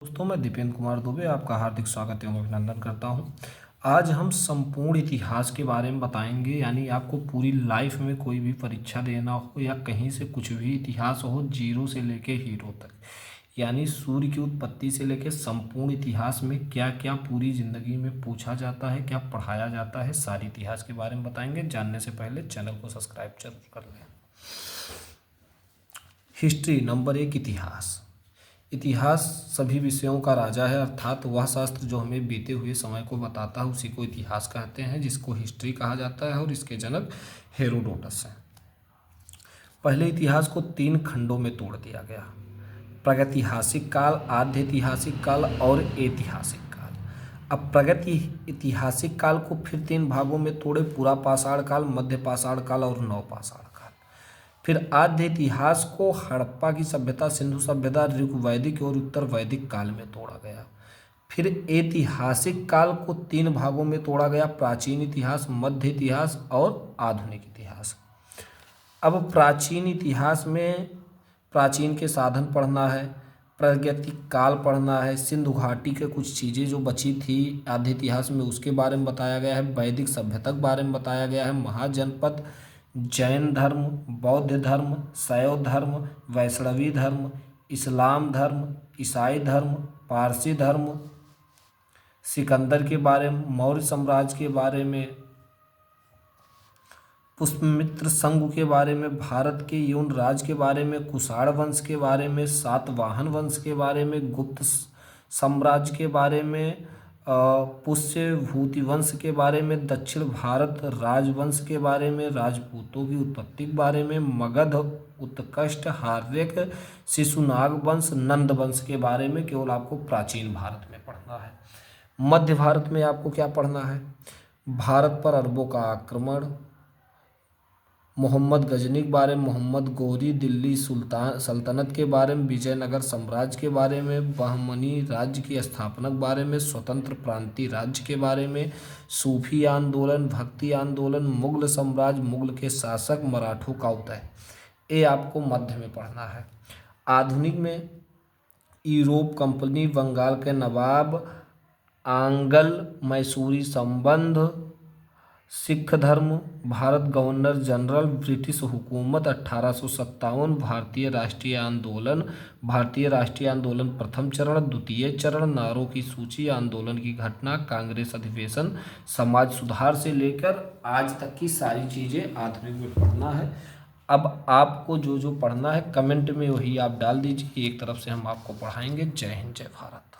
दोस्तों, मैं दीपेंद्र कुमार दुबे आपका हार्दिक स्वागत एवं अभिनंदन करता हूं। आज हम संपूर्ण इतिहास के बारे में बताएंगे। यानी आपको पूरी लाइफ में कोई भी परीक्षा देना हो या कहीं से कुछ भी इतिहास हो, जीरो से लेके हीरो तक, यानी सूर्य की उत्पत्ति से लेके संपूर्ण इतिहास में क्या क्या पूरी जिंदगी में पूछा जाता है, क्या पढ़ाया जाता है, सारी इतिहास के बारे में बताएंगे। जानने से पहले चैनल को सब्सक्राइब जरूर कर लें। हिस्ट्री नंबर 1, इतिहास। इतिहास सभी विषयों का राजा है, अर्थात वह शास्त्र जो हमें बीते हुए समय को बताता है उसी को इतिहास कहते हैं, जिसको हिस्ट्री कहा जाता है, और इसके जनक हेरोडोटस हैं। पहले इतिहास को 3 खंडों में तोड़ दिया गया: प्रागैतिहासिक काल, आद्य ऐतिहासिक काल और ऐतिहासिक काल। अब प्रागैतिहासिक काल को फिर 3 भागों में तोड़े: पूरा पाषाण काल, मध्य पाषाण काल और नवपाषाण काल। फिर आद्य इतिहास को हड़प्पा की सभ्यता, सिंधु सभ्यता, ऋग्वैदिक और उत्तर वैदिक काल में तोड़ा गया। फिर ऐतिहासिक काल को 3 भागों में तोड़ा गया: प्राचीन इतिहास, मध्य इतिहास और आधुनिक इतिहास। अब प्राचीन इतिहास में प्राचीन के साधन पढ़ना है, प्रागैतिक काल पढ़ना है, सिंधु घाटी के कुछ चीज़ें जो बची थी आद्य इतिहास में उसके बारे में बताया गया है, वैदिक सभ्यता के बारे में बताया गया है, महाजनपद, जैन धर्म, बौद्ध धर्म, शैव धर्म, वैष्णवी धर्म, इस्लाम धर्म, ईसाई धर्म, पारसी धर्म, सिकंदर के बारे में, मौर्य साम्राज्य के बारे में, पुष्यमित्र संघ के बारे में, भारत के यौन राज के बारे में, कुषाण वंश के बारे में, सातवाहन वंश के बारे में, गुप्त साम्राज्य के बारे में, पुष्य भूति वंश के बारे में, दक्षिण भारत राजवंश के बारे में, राजपूतों की उत्पत्ति के बारे में, मगध, उत्कर्ष, हार्यक, शिशुनाग वंश, नंद वंश के बारे में। केवल आपको प्राचीन भारत में पढ़ना है। मध्य भारत में आपको क्या पढ़ना है? भारत पर अरबों का आक्रमण, मोहम्मद गजनी के बारे में, मोहम्मद गोरी, दिल्ली सल्तनत के बारे में, विजयनगर साम्राज्य के बारे में, बहमनी राज्य की स्थापना के बारे में, स्वतंत्र प्रांतीय राज्य के बारे में, सूफी आंदोलन, भक्ति आंदोलन, मुगल साम्राज्य, मुगल के शासक, मराठों का उदय, ये आपको मध्य में पढ़ना है। आधुनिक में यूरोप कंपनी, बंगाल के नवाब, आंग्ल मैसूरी संबंध, सिख धर्म, भारत गवर्नर जनरल, ब्रिटिश हुकूमत, 1857, भारतीय राष्ट्रीय आंदोलन प्रथम चरण, द्वितीय चरण, नारों की सूची, आंदोलन की घटना, कांग्रेस अधिवेशन, समाज सुधार से लेकर आज तक की सारी चीज़ें आधुनिक में पढ़ना है। अब आपको जो जो पढ़ना है कमेंट में वही आप डाल दीजिए, एक तरफ से हम आपको पढ़ाएंगे। जय हिंद, जय भारत।